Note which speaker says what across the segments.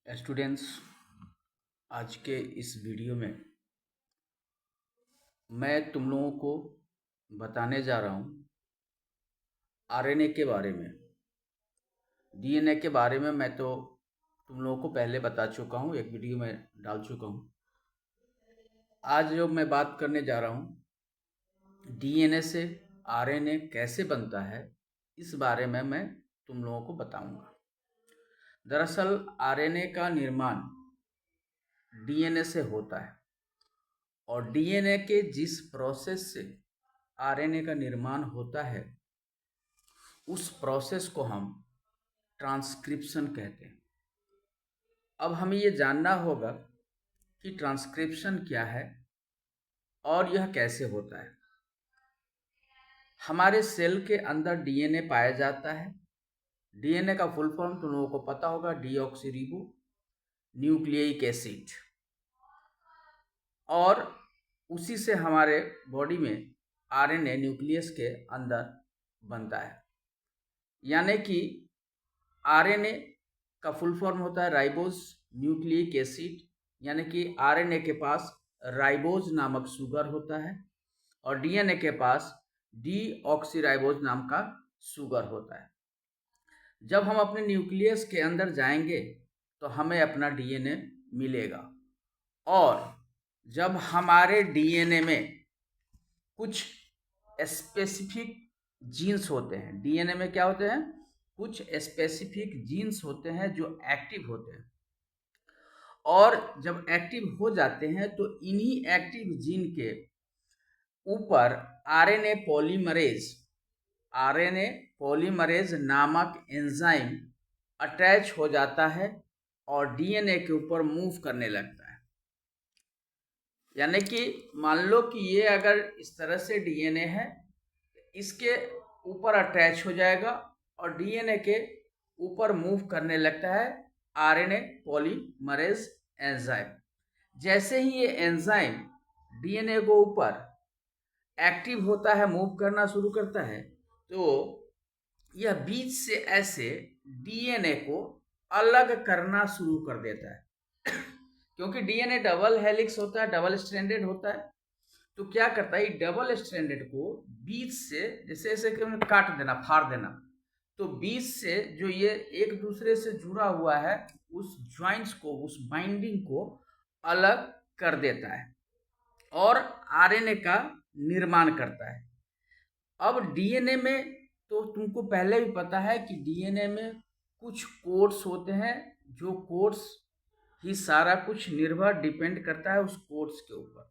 Speaker 1: Students, आज के इस वीडियो में मैं तुम लोगों को बताने जा रहा हूँ आरएनए के बारे में। डीएनए के बारे में मैं तो तुम लोगों को पहले बता चुका हूँ, एक वीडियो में डाल चुका हूँ। आज जो मैं बात करने जा रहा हूँ डीएनए से आरएनए कैसे बनता है, इस बारे में मैं तुम लोगों को बताऊंगा। दरअसल आरएनए का निर्माण डीएनए से होता है और डीएनए के जिस प्रोसेस से आरएनए का निर्माण होता है उस प्रोसेस को हम ट्रांसक्रिप्शन कहते हैं। अब हमें ये जानना होगा कि ट्रांसक्रिप्शन क्या है और यह कैसे होता है। हमारे सेल के अंदर डीएनए पाया जाता है। डीएनए का फुल फॉर्म तुम लोगों को पता होगा, डीऑक्सीरिबो न्यूक्लियिक एसिड, और उसी से हमारे बॉडी में आरएनए न्यूक्लियस के अंदर बनता है। यानी कि आरएनए का फुल फॉर्म होता है राइबोज न्यूक्लियिक एसिड, यानी कि आरएनए के पास राइबोज नामक शुगर होता है और डीएनए के पास डीऑक्सीराइबोज नाम का शुगर होता है। जब हम अपने न्यूक्लियस के अंदर जाएंगे तो हमें अपना डीएनए मिलेगा, और जब हमारे डीएनए में कुछ स्पेसिफिक जीन्स होते हैं, डीएनए में क्या होते हैं, कुछ स्पेसिफिक जीन्स होते हैं जो एक्टिव होते हैं, और जब एक्टिव हो जाते हैं तो इन्हीं एक्टिव जीन के ऊपर आरएनए पॉलीमरेज नामक एंजाइम अटैच हो जाता है और डीएनए के ऊपर मूव करने लगता है। यानी कि मान लो कि ये अगर इस तरह से डीएनए है, इसके ऊपर अटैच हो जाएगा और डीएनए के ऊपर मूव करने लगता है आरएनए पॉलीमरेज एंजाइम। जैसे ही ये एंजाइम डीएनए को ऊपर एक्टिव होता है, मूव करना शुरू करता है, तो यह बीच से ऐसे डीएनए को अलग करना शुरू कर देता है। क्योंकि डीएनए डबल हेलिक्स होता है, डबल स्ट्रैंडेड होता है, तो क्या करता है, डबल स्ट्रैंडेड को बीच से जैसे ऐसे काट देना, फाड़ देना, तो बीच से जो ये एक दूसरे से जुड़ा हुआ है उस ज्वाइंट्स को, उस बाइंडिंग को अलग कर देता है और आरएनए का निर्माण करता है। अब डीएनए में तो तुमको पहले भी पता है कि डीएनए में कुछ कोड्स होते हैं, जो कोड्स ही सारा कुछ निर्भर डिपेंड करता है उस कोड्स के ऊपर।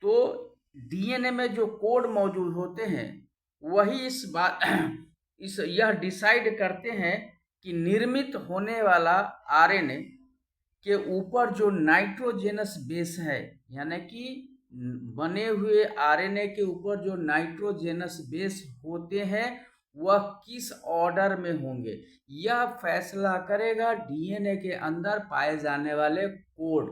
Speaker 1: तो डीएनए में जो कोड मौजूद होते हैं वही यह डिसाइड करते हैं कि निर्मित होने वाला आरएनए के ऊपर जो नाइट्रोजेनस बेस है, यानी कि बने हुए आरएनए के ऊपर जो नाइट्रोजेनस बेस होते हैं वह किस ऑर्डर में होंगे, यह फैसला करेगा डीएनए के अंदर पाए जाने वाले कोड।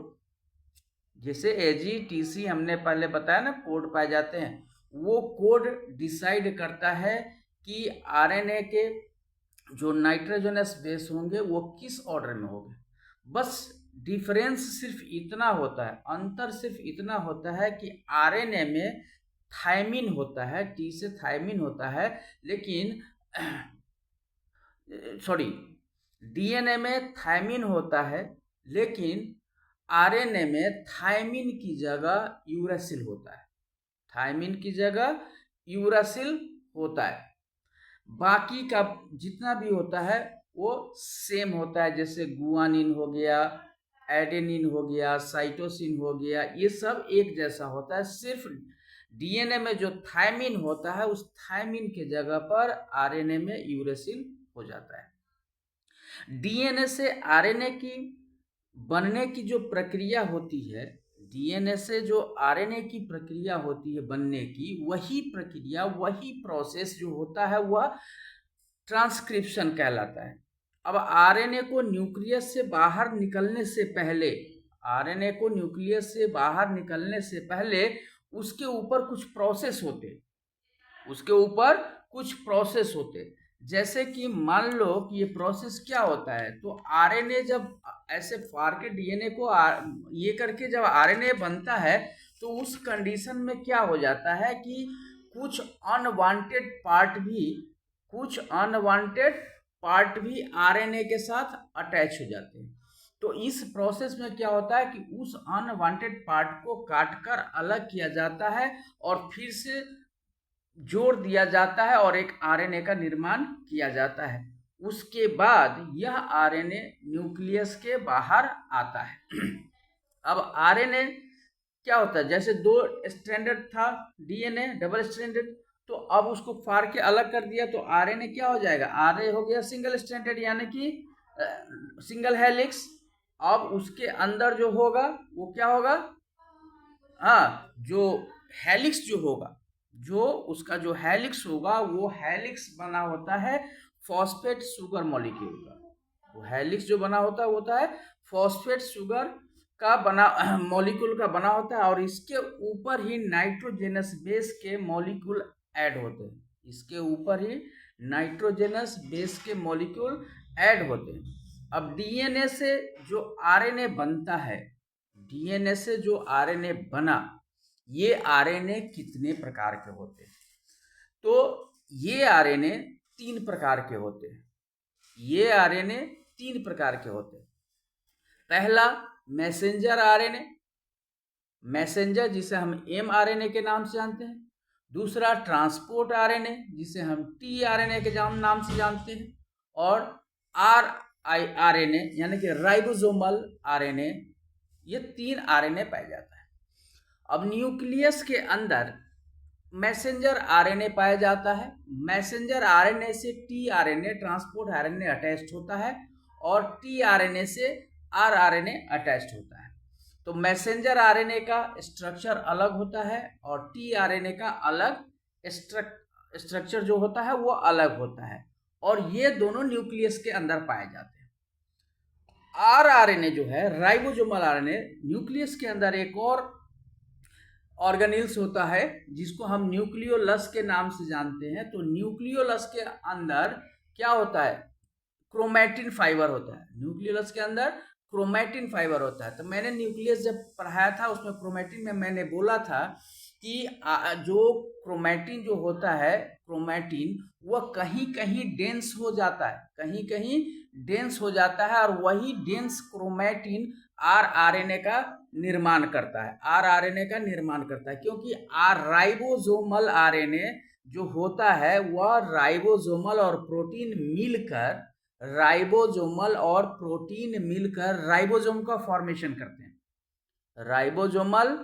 Speaker 1: जैसे AGTC हमने पहले बताया ना, कोड पाए जाते हैं, वो कोड डिसाइड करता है कि आरएनए के जो नाइट्रोजनस बेस होंगे वो किस ऑर्डर में होंगे। बस डिफरेंस सिर्फ इतना होता है, अंतर सिर्फ इतना होता है कि आरएनए में थायमिन होता है, टी से थायमिन होता है, लेकिन सॉरी, डीएनए में थायमिन होता है, लेकिन आरएनए में थायमिन की जगह यूरासिल होता है। थायमिन की जगह यूरासिल होता है। बाकी का जितना भी होता है वो सेम होता है, जैसे गुआनिन हो गया, एडेनिन हो गया, साइटोसिन हो गया, ये सब एक जैसा होता है। सिर्फ डीएनए में जो थायमिन होता है उस थायमिन के जगह पर आरएनए में यूरेसिल हो जाता है। डीएनए से आरएनए की बनने की जो प्रक्रिया होती है, डीएनए से जो आरएनए की प्रक्रिया होती है बनने की, वही प्रक्रिया, वही प्रोसेस जो होता है वह ट्रांसक्रिप्शन कहलाता है। अब आरएनए को न्यूक्लियस से बाहर निकलने से पहले, आरएनए को न्यूक्लियस से बाहर निकलने से पहले उसके ऊपर कुछ प्रोसेस होते, उसके ऊपर कुछ प्रोसेस होते जैसे कि मान लो कि ये प्रोसेस क्या होता है, तो आरएनए जब ऐसे फाड़ के डीएनए को ये करके जब आरएनए बनता है, तो उस कंडीशन में क्या हो जाता है कि कुछ अनवांटेड पार्ट भी कुछ अनवांटेड पार्ट भी आरएनए के साथ अटैच हो जाते हैं। तो इस प्रोसेस में क्या होता है कि उस अनवांटेड पार्ट को काटकर अलग किया जाता है और फिर से जोड़ दिया जाता है और एक आरएनए का निर्माण किया जाता है। उसके बाद यह आरएनए न्यूक्लियस के बाहर आता है। अब आरएनए क्या होता है, जैसे 2 स्ट्रैंडेड था डीएनए डबल स्ट्रैंडेड, तो अब उसको फाड़ के अलग कर दिया, तो आरएनए क्या हो जाएगा, आरएनए हो गया सिंगल स्ट्रैंडेड यानी कि सिंगल हेलिक्स। अब उसके अंदर जो होगा वो क्या होगा, हाँ, जो हेलिक्स जो होगा, जो उसका जो हेलिक्स होगा वो हेलिक्स बना होता है फॉस्फेट शुगर मॉलिक्यूल का। वो हेलिक्स जो बना होता है फॉस्फेट शुगर का बना मॉलिक्यूल का बना होता है, और इसके ऊपर ही नाइट्रोजेनस बेस के मॉलिक्यूल ऐड होते हैं। इसके ऊपर ही नाइट्रोजेनस बेस के मॉलिक्यूल ऐड होते हैं। अब डीएनए से जो आरएनए बनता है, डीएनए से जो आरएनए बना, ये आरएनए कितने प्रकार के होते हैं, तो ये आरएनए 3 प्रकार के होते हैं। ये आरएनए 3 प्रकार के होते हैं। पहला मैसेंजर आरएनए, मैसेंजर जिसे हम एमआरएनए के नाम से जानते हैं। दूसरा ट्रांसपोर्ट आरएनए जिसे हम टीआरएनए के नाम से जानते हैं। और आरआईआरएनए यानी कि राइबोसोमल आरएनए। ये 3 आरएनए पाया जाता है। अब न्यूक्लियस के अंदर मैसेंजर आरएनए पाया जाता है। मैसेंजर आरएनए से टीआरएनए ट्रांसपोर्ट आरएनए अटैच्ड होता है और टीआरएनए से आरआरएनए अटैच्ड होता है। तो मैसेंजर आरएनए का स्ट्रक्चर अलग होता है और टीआरएनए का अलग स्ट्रक्चर जो होता है वो अलग होता है, और ये दोनों न्यूक्लियस के अंदर पाए जाते हैं। आरआरएनए जो है राइबोसोमल आरएनए, न्यूक्लियस के अंदर एक और ऑर्गेनेल्स होता है जिसको हम न्यूक्लियोलस के नाम से जानते हैं। तो न्यूक्लियोलस के अंदर क्या होता है, क्रोमैटिन फाइबर होता है। न्यूक्लियोलस के अंदर क्रोमैटिन फाइबर होता है। तो मैंने न्यूक्लियस जब पढ़ाया था उसमें क्रोमैटिन में मैंने बोला था कि जो क्रोमैटिन जो होता है, क्रोमैटिन वह कहीं कहीं डेंस हो जाता है, कहीं कहीं डेंस हो जाता है, और वही डेंस क्रोमैटिन आरआरएनए का निर्माण करता है, आरआरएनए का निर्माण करता है। क्योंकि राइबोसोमल आरएनए जो होता है वह राइबोसोमल और प्रोटीन मिलकर राइबोसोम का फॉर्मेशन करते हैं। राइबोसोमल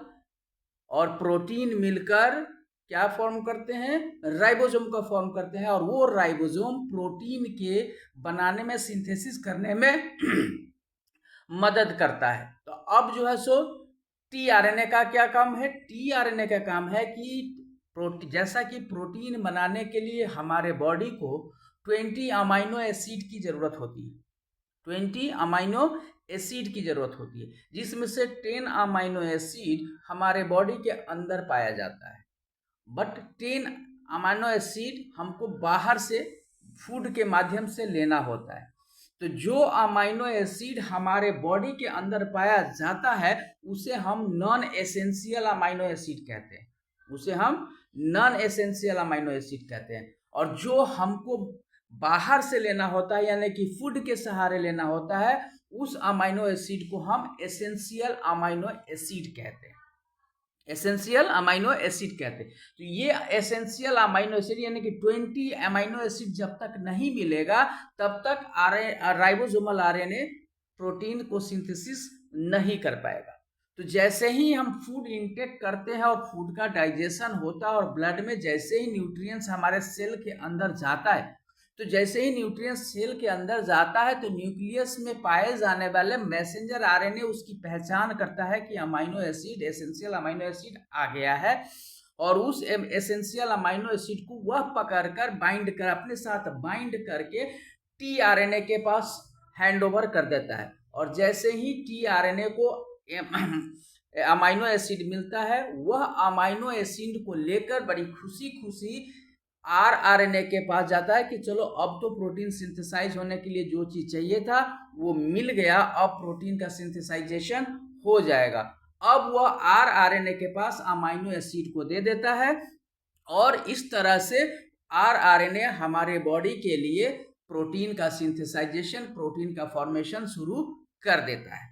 Speaker 1: और प्रोटीन मिलकर क्या फॉर्म करते हैं, राइबोसोम का फॉर्म करते हैं, और वो राइबोसोम प्रोटीन के बनाने में, सिंथेसिस करने में मदद करता है। तो अब जो है सो टीआरएनए का क्या काम है, टीआरएनए का काम है कि जैसा कि प्रोटीन बनाने के लिए हमारे बॉडी को 20 अमाइनो एसिड की जरूरत होती है, 20 अमाइनो एसिड की जरूरत होती है, जिसमें से 10 अमाइनो एसिड हमारे बॉडी के अंदर पाया जाता है। बट 10 अमाइनो एसिड हमको बाहर से फूड के माध्यम से लेना होता है। तो जो अमाइनो एसिड हमारे बॉडी के अंदर पाया जाता है उसे हम नॉन एसेंशियल अमाइनो एसिड कहते हैं, उसे हम नॉन एसेंशियल अमाइनो एसिड कहते हैं। और जो हमको बाहर से लेना होता है यानी कि फूड के सहारे लेना होता है, उस अमाइनो एसिड को हम एसेंशियल अमाइनो एसिड कहते हैं, एसेंशियल अमाइनो एसिड कहते हैं। तो ये एसेंशियल अमाइनो एसिड यानी कि 20 अमाइनो एसिड जब तक नहीं मिलेगा तब तक राइबोसोमल आरएनए प्रोटीन को सिंथेसिस नहीं कर पाएगा। तो जैसे ही हम फूड इंटेक करते हैं और फूड का डाइजेशन होता है और ब्लड में जैसे ही न्यूट्रिएंट्स हमारे सेल के अंदर जाता है, तो जैसे ही न्यूट्रिएंट्स सेल के अंदर जाता है तो न्यूक्लियस में पाए जाने वाले मैसेंजर आरएनए उसकी पहचान करता है कि amino acid, essential amino acid आ गया है, और उस एसेंशियल अमाइनो एसिड को वह पकड़कर अपने साथ बाइंड करके टीआरएनए के पास हैंड ओवर कर देता है। और जैसे ही टीआरएनए को अमाइनो एसिड मिलता है, वह अमाइनो एसिड को लेकर बड़ी खुशी खुशी आरआरएनए के पास जाता है कि चलो अब तो प्रोटीन सिंथेसाइज होने के लिए जो चीज चाहिए था वो मिल गया, अब प्रोटीन का सिंथेसाइजेशन हो जाएगा। अब वह आरआरएनए के पास अमाइनो एसिड को दे देता है और इस तरह से आरआरएनए हमारे बॉडी के लिए प्रोटीन का सिंथेसाइजेशन, प्रोटीन का फॉर्मेशन शुरू कर देता है।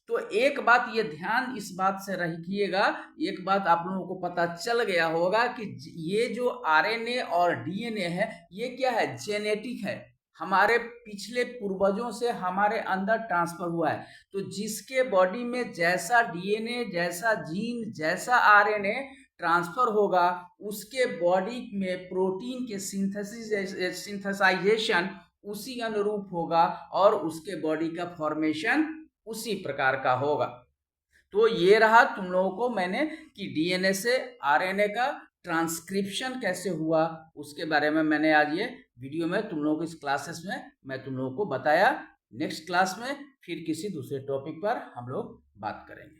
Speaker 1: तो एक बात ये ध्यान इस बात से रखिएगा, एक बात आप लोगों को पता चल गया होगा कि ये जो आरएनए और डीएनए है ये क्या है, जेनेटिक है, हमारे पिछले पूर्वजों से हमारे अंदर ट्रांसफर हुआ है। तो जिसके बॉडी में जैसा डीएनए, जैसा जीन, जैसा आरएनए ट्रांसफर होगा उसके बॉडी में प्रोटीन के सिंथेसाइजेशन उसी अनुरूप होगा और उसके बॉडी का फॉर्मेशन उसी प्रकार का होगा। तो ये रहा तुम लोगों को मैंने कि डीएनए से आरएनए का ट्रांसक्रिप्शन कैसे हुआ उसके बारे में मैंने आज ये वीडियो में तुम लोगों को इस क्लासेस में मैं तुम लोगों को बताया। नेक्स्ट क्लास में फिर किसी दूसरे टॉपिक पर हम लोग बात करेंगे।